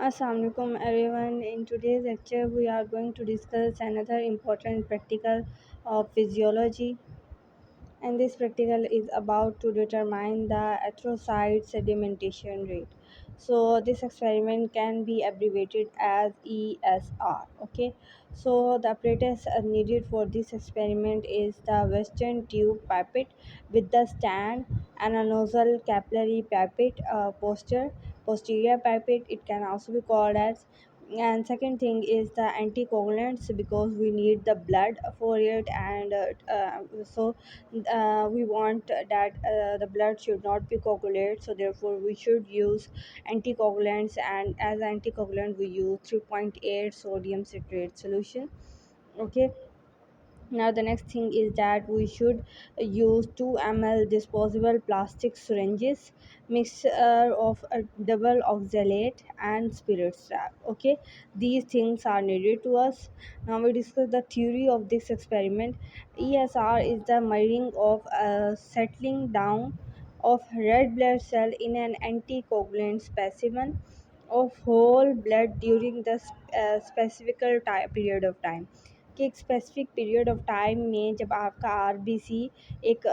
Assalamualaikum everyone. In today's lecture, we are going to discuss another important practical of physiology, and this practical is about to determine the erythrocyte sedimentation rate. So this experiment can be abbreviated as ESR. Okay, so the apparatus needed for this experiment is the Western tube pipette with the stand and a nozzle capillary pipette posterior pipette. It can also be called as. And second thing is the anticoagulants, because we need the blood for it, and so we want that the blood should not be coagulated, so therefore we should use anticoagulants, and as anticoagulant we use 3.8 sodium citrate solution. Okay, now the next thing is that we should use 2 ml disposable plastic syringes, mixture of a double oxalate and spirit strap. Okay, these things are needed to us. Now we discuss the theory of this experiment. ESR is the measuring of settling down of red blood cell in an anticoagulant specimen of whole blood during the specific period of time, कि एक specific period of time में जब आपका RBC एक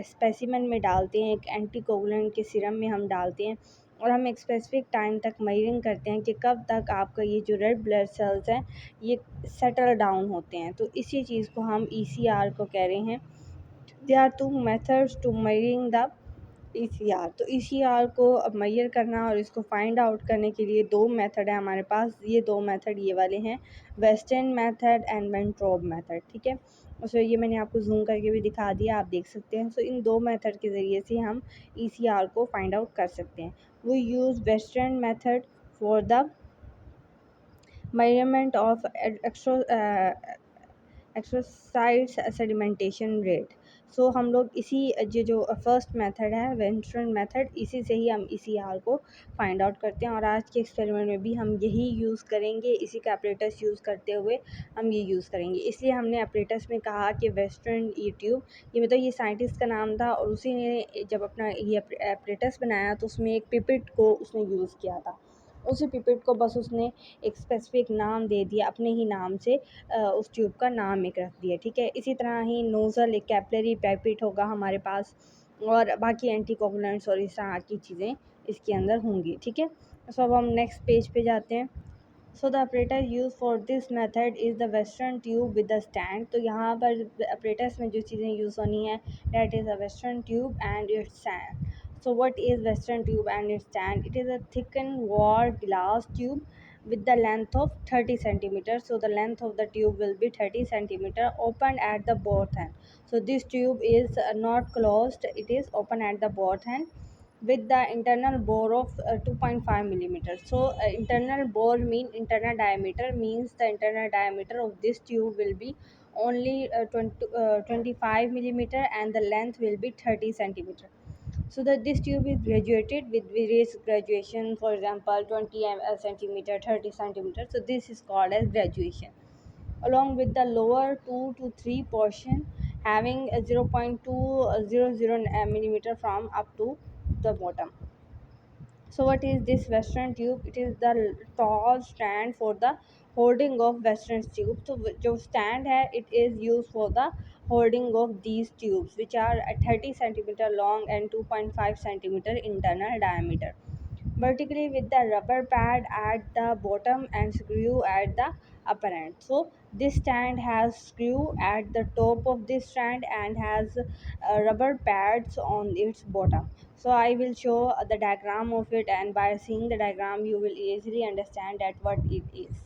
specimen में डालते हैं, एक एंटीकोगुलेंट के सीरम में हम डालते हैं, और हम एक स्पेसिफिक टाइम तक मेजरिंग करते हैं कि कब तक आपका ये जो रेड ब्लड सेल्स हैं ये सेटल डाउन होते हैं, तो इसी चीज़ को हम ईसीआर को कह रहे हैं. There are two methods to measuring the ECR. तो ईसीआर को अब मेजर करना और इसको फाइंड आउट करने के लिए दो मेथड है हमारे पास. ये दो मेथड ये वाले हैं, वेस्टर्न मेथड एंड वेंट्रोब मेथड. ठीक है, उसमें ये मैंने आपको जूम करके भी दिखा दिया, आप देख सकते हैं. सो इन दो मेथड के ज़रिए से हम ईसीआर को फाइंड आउट कर सकते हैं. We use western method for the measurement of exercise sedimentation rate. So हम लोग इसी ये जो फर्स्ट मेथड है वेंट्रल मेथड, इसी से ही हम इसी आर को फाइंड आउट करते हैं, और आज के एक्सपेरिमेंट में भी हम यही यूज़ करेंगे. इसी का अपरेटस यूज़ करते हुए हम ये यूज़ करेंगे. इसलिए हमने अपरेटस में कहा कि वेस्टर्न ई ट्यूब, ये मतलब ये साइंटिस्ट का नाम था, और उसी ने जब अपना ये अपरेटस बनाया तो उसमें एक पिपेट को उसने यूज़ किया था. उसी पिपेट को बस उसने एक स्पेसिफिक नाम दे दिया, अपने ही नाम से उस ट्यूब का नाम एक रख दिया. ठीक है, इसी तरह ही नोज़ल एक कैपिलरी पाइपेट होगा हमारे पास, और बाकी एंटीकोगुलेंट्स और इस तरह की चीज़ें इसके अंदर होंगी. ठीक है, सो अब हम नेक्स्ट पेज पे जाते हैं. So the operator use for this method is the western tube with the stand. तो यहाँ पर ऑपरेटर्स में जो चीज़ें यूज़ होनी है, that is a western tube and it's stand. So what is western tube and its stand? It is a thickened wall glass tube with the length of 30 centimeters. So the length of the tube will be 30 centimeter, open at the both end. So this tube is not closed, it is open at the both end with the internal bore of 2.5 millimeters. So internal bore mean internal diameter, means the internal diameter of this tube will be only 25 millimeter, and the length will be 30 centimeter. So that this tube is graduated with various graduation, for example 20 centimeter, 30 centimeter. So this is called as graduation, along with the lower 2 to 3 portion having a 0.200 millimeter from up to the bottom. So what is this western tube? It is the tall stand for the holding of western tube. So जो stand है, it is used for the holding of these tubes, which are 30 centimeter long and 2.5 centimeter internal diameter, vertically with the rubber pad at the bottom and screw at the upper end. So this stand has screw at the top of this stand and has rubber pads on its bottom. So I will show the diagram of it, and by seeing the diagram you will easily understand that what it is.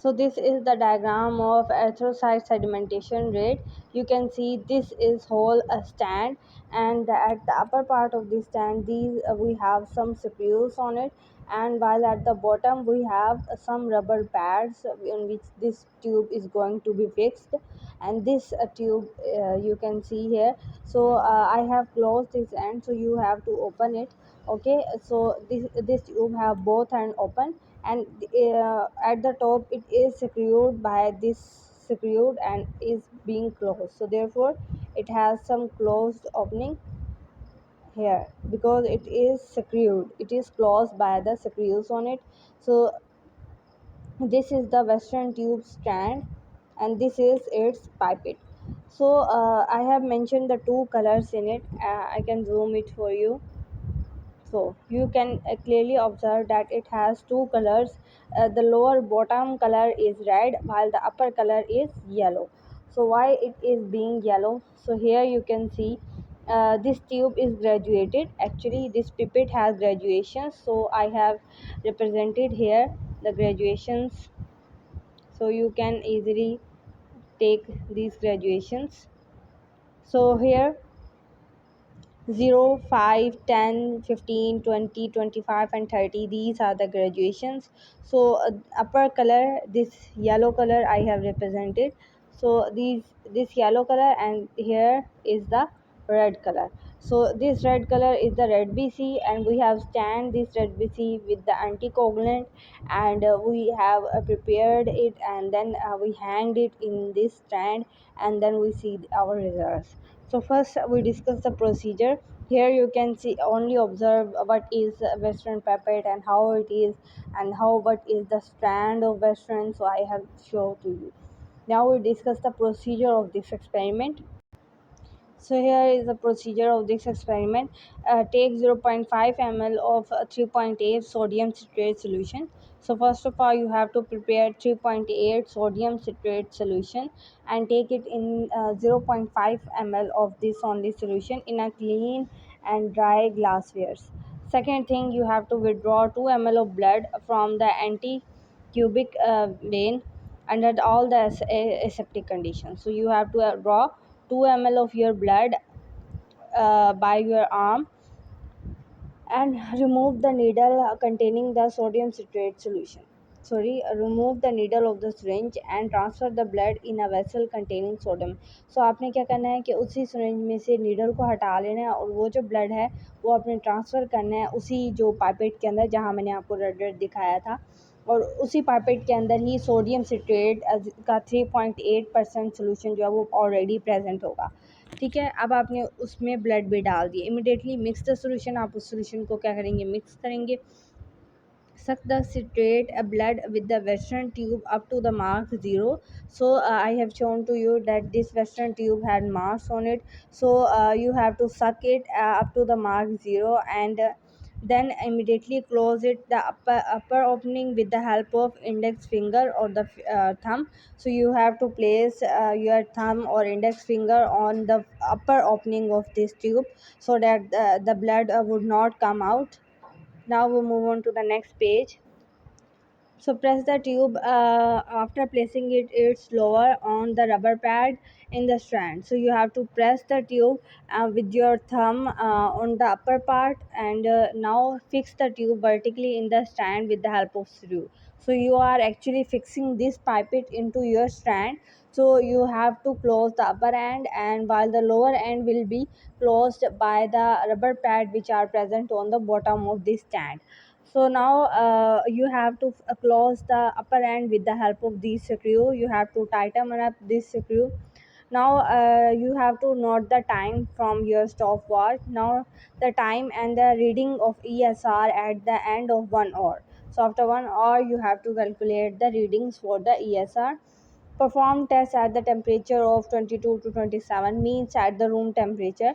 So this is the diagram of erythrocyte sedimentation rate. You can see this is whole a stand, and at the upper part of the stand these we have some screws on it, and while at the bottom we have some rubber pads in which this tube is going to be fixed. And this tube you can see here. So I have closed this end, so you have to open it. Okay, so this tube have both end open, and at the top it is secured by this screwed and is being closed, so therefore it has some closed opening. here because it is screwed, it is closed by the screws on it. So this is the western tube strand and this is its pipette. So I have mentioned the two colors in it. I can zoom it for you. So you can clearly observe that it has two colors. The lower bottom color is red while the upper color is yellow. So why it is being yellow? So here you can see this tube is graduated. Actually this pipette has graduations, so I have represented here the graduations, so you can easily take these graduations. So here 0, 5, 10, 15, 20, 25, and 30, these are the graduations. So upper color, this yellow color I have represented. So this yellow color and here is the red color. So this red color is the red BC and we have stand this red BC with the anticoagulant and we have prepared it and then we hanged it in this stand and then we see our results. So first we discuss the procedure. Here you can see only observe what is western pipette and how it is and how what is the strand of western. So I have shown to you. Now we discuss the procedure of this experiment. So here is the procedure of this experiment. Take 0.5 ml of 3.8 sodium citrate solution. So first of all you have to prepare 3.8 sodium citrate solution and take it in 0.5 ml of this only solution in a clean and dry glassware. Second thing, you have to withdraw 2 ml of blood from the anti-cubic vein under all the aseptic conditions. So you have to draw 2 ml of your blood by your arm and remove the needle containing the sodium citrate solution. Remove the needle of the syringe and transfer the blood in a vessel containing sodium. So आपने क्या करना है कि उसी syringe में से needle को हटा लेना है और वो जो blood है वो अपने transfer करना है उसी जो pipette के अंदर जहाँ मैंने आपको red red दिखाया था और उसी पाइपेट के अंदर ही सोडियम सिट्रेट का 3.8% सोल्यूशन जो है वो ऑलरेडी प्रेजेंट होगा। ठीक है, अब आपने उसमें ब्लड भी डाल दिए। इमिडिएटली मिक्स द सोल्यूशन, आप उस सोल्यूशन को क्या करेंगे, मिक्स करेंगे। Suck the citrate blood with the western tube up to the mark 0. So I have shown to you that this western tube had marks on it. So you have to suck it up to the mark 0 and then immediately close it the upper opening with the help of index finger or the thumb. So you have to place your thumb or index finger on the upper opening of this tube so that the blood would not come out. Now we move on to the next page. So press the tube after placing it it's lower on the rubber pad in the strand. So you have to press the tube with your thumb on the upper part and now fix the tube vertically in the strand with the help of screw. So you are actually fixing this pipette into your strand. So you have to close the upper end and while the lower end will be closed by the rubber pad which are present on the bottom of this stand. So now you have to close the upper end with the help of this screw. You have to tighten up this screw. Now you have to note the time from your stopwatch. Now the time and the reading of ESR at the end of 1 hour. So after 1 hour you have to calculate the readings for the ESR. Perform tests at the temperature of 22 to 27, means at the room temperature,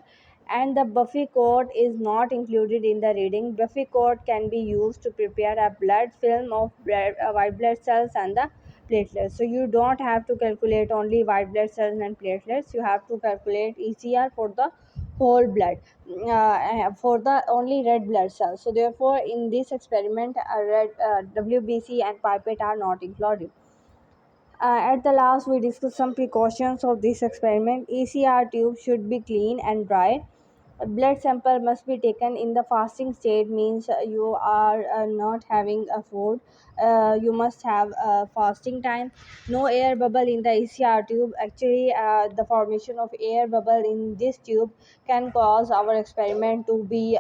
and the Buffy coat is not included in the reading. Buffy coat can be used to prepare a blood film of white blood cells and the platelets. So you don't have to calculate only white blood cells and platelets. You have to calculate ECR for the whole blood, for the only red blood cells. So therefore, in this experiment, red WBC and pipette are not included. At the last, we discussed some precautions of this experiment. ECR tube should be clean and dry. A blood sample must be taken in the fasting state, means you are not having a food. You must have a fasting time. No air bubble in the ECR tube. Actually, the formation of air bubble in this tube can cause our experiment to be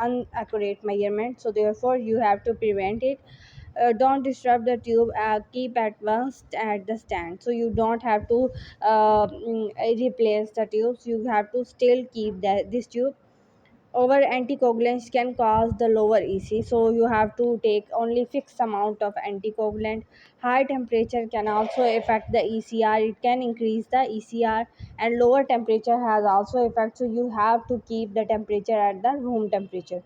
inaccurate measurement. So therefore, you have to prevent it. Don't disrupt the tube, keep at once at the stand. So you don't have to replace the tubes, you have to still keep this tube. over anticoagulants can cause the lower EC, so you have to take only fixed amount of anticoagulant. High temperature can also affect the ECR, it can increase the ECR, and lower temperature has also effect, so you have to keep the temperature at the room temperature.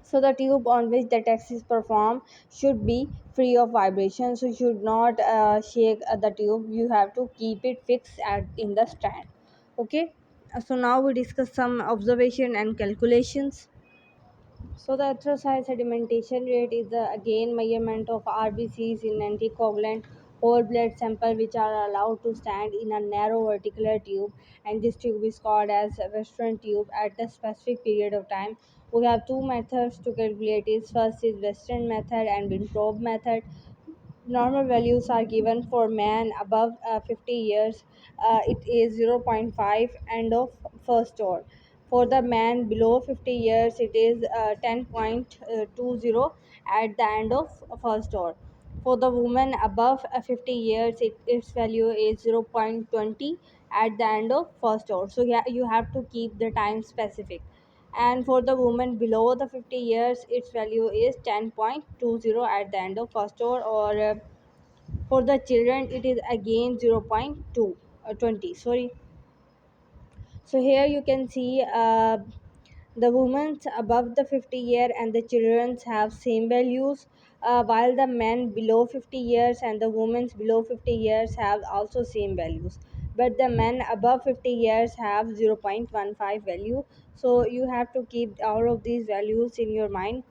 So the tube on which the test is performed should be free of vibration, so you should not shake the tube, you have to keep it fixed in the stand. Okay, so now we discuss some observation and calculations. So the erythrocyte sedimentation rate is the again measurement of RBCs in anticoagulant whole blood sample which are allowed to stand in a narrow vertical tube, and this tube is called as a Western tube at a specific period of time. We have two methods to calculate it. First is Western method and Winthrop method. Normal values are given for man above 50 years, it is 0.5 end of first order. For the man below 50 years it is 10.20 at the end of first order. For the woman above 50 years its value is 0.20 at the end of first order. So yeah, you have to keep the time specific. And for the woman below the 50 years its value is 10.20 at the end of first hour, or for the children it is again 0.2 20, sorry. So here you can see the women above the 50 year and the children have same values, while the men below 50 years and the women below 50 years have also same values, but the men above 50 years have 0.15 value. So you have to keep all of these values in your mind.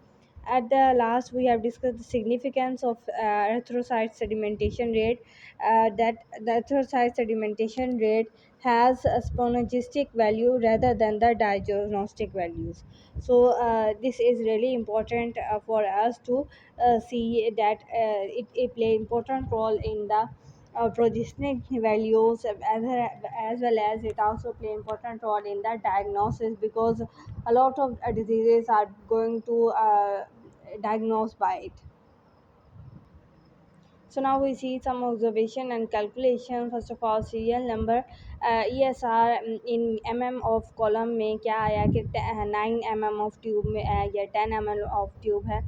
At the last, we have discussed the significance of erythrocyte sedimentation rate. That the erythrocyte sedimentation rate has a synergistic value rather than the diagnostic values. So this is really important for us to see that it play important role in the progenitor values, as well as it also play important role in the diagnosis, because a lot of diseases are going to diagnosed by it. So now we see some observation and calculation. First of all, serial number ESR in mm of column में क्या आया कि 9 mm of tube में या 10 mm of tube है.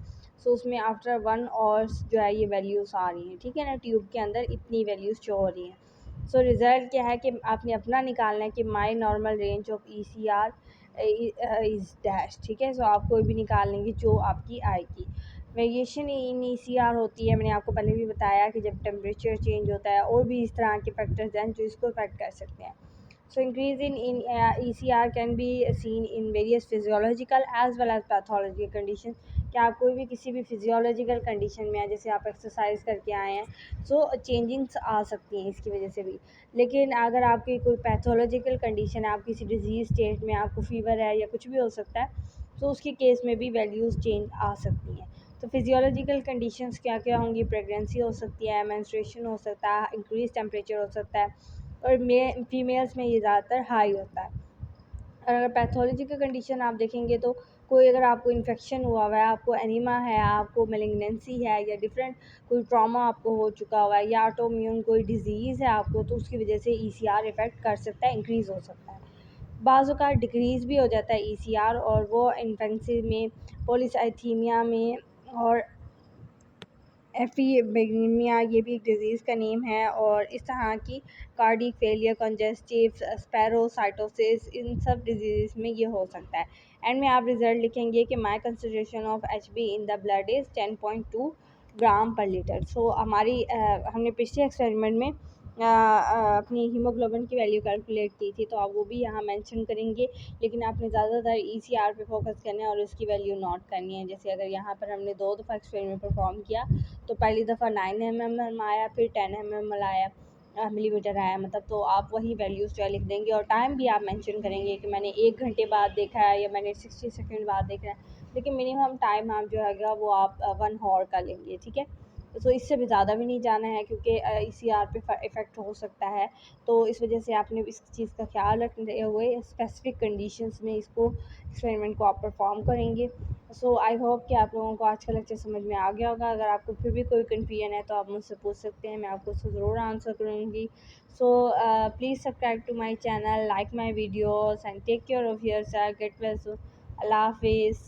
सो उसमें after 1 hours जो है ये वैल्यूज़ आ रही हैं, ठीक है ना, ट्यूब के अंदर इतनी वैल्यूज़ शो हो रही हैं. सो रिज़ल्ट क्या है कि आपने अपना निकालना है कि my normal range of ECR is dash, ठीक है. सो आप कोई भी निकाल लेंगे जो आपकी आएगी. वेरिएशन इन ECR होती है, मैंने आपको पहले भी बताया कि जब टेम्परेचर चेंज होता है और भी इस तरह के फैक्टर्स हैं जो इसको इफेक्ट कर सकते हैं. So increase in ECR can be seen in various physiological as well as pathological condition. कि आप कोई भी किसी भी फिजियोलॉजिकल कंडीशन में है, जैसे आप एक्सरसाइज करके आए हैं, सो चेंजिंग्स आ सकती हैं इसकी वजह से भी. लेकिन अगर आपकी कोई पैथोलॉजिकल कंडीशन है, आप किसी डिजीज़ स्टेट में, आपको फीवर है या कुछ भी हो सकता है, तो उसके केस में भी वैल्यूज़ चेंज आ सकती हैं. तो फिजियोलॉजिकल कंडीशंस क्या क्या होंगी? प्रेगनेंसी हो सकती है, मेंस्ट्रुएशन हो सकता है, इंक्रीज टेम्परेचर हो सकता है, और फीमेल्स में ये ज़्यादातर हाई होता है. और अगर पैथोलॉजिकल कंडीशन आप देखेंगे तो कोई अगर आपको इन्फेक्शन हुआ हुआ है, आपको एनीमा है, आपको मेलिग्नेंसी है, या डिफरेंट कोई ट्रॉमा आपको हो चुका हुआ है, या ऑटोइम्यून कोई डिजीज़ है आपको, तो उसकी वजह से ECR इफ़ेक्ट कर सकता है, इंक्रीज़ हो सकता है. बाज़ का डिक्रीज़ भी हो जाता है ECR, और वो इन्फेंसी में, पॉलीसाइथीमिया में, और एफीबेगेमिया ये भी एक डिज़ीज़ का नेम है, और इस तरह की कार्डिक फेलियर, कंजेस्टिव, स्पेरोसाइटोसिस, इन सब डिजीज़ में ये हो सकता है. एंड में आप रिज़ल्ट लिखेंगे कि my concentration of HB in the blood is 10.2 gram per litre. सो हमारी हमने पिछले एक्सपेरिमेंट में अपनी हीमोग्लोबिन की वैल्यू कैलकुलेट की थी, तो आप वो भी यहाँ मेंशन करेंगे, लेकिन आपने ज़्यादातर ECR पे फोकस करना है और उसकी वैल्यू नोट करनी है. जैसे अगर यहाँ पर हमने 2 दफ़ा एक्सपेरिमेंट परफॉर्म किया, तो पहली दफ़ा 9 mm आया, फिर 10 mm आया, मिलीमीटर आया मतलब, तो आप वही वैल्यूज़ जो है लिख देंगे, और टाइम भी आप मेंशन करेंगे कि मैंने 1 घंटे बाद देखा है या मैंने 60 सेकंड बाद देखा है, लेकिन मिनिमम टाइम आप जो है वो आप 1 आवर का लेंगे, ठीक है. तो इससे भी ज़्यादा भी नहीं जाना है, क्योंकि ECR पे इफ़ेक्ट हो सकता है, तो इस वजह से आपने इस चीज़ का ख्याल रखते हुए स्पेसिफिक कंडीशंस में इसको एक्सपेरिमेंट को आप परफॉर्म करेंगे. सो आई होप कि आप लोगों को आज का लेक्चर समझ में आ गया होगा। अगर आपको फिर भी कोई कन्फ्यूजन है तो आप मुझसे पूछ सकते हैं, मैं आपको उसको ज़रूर आंसर करूँगी। So please subscribe to my channel, like my videos and take care of yourself, get well soon. अल्लाह हाफिज़।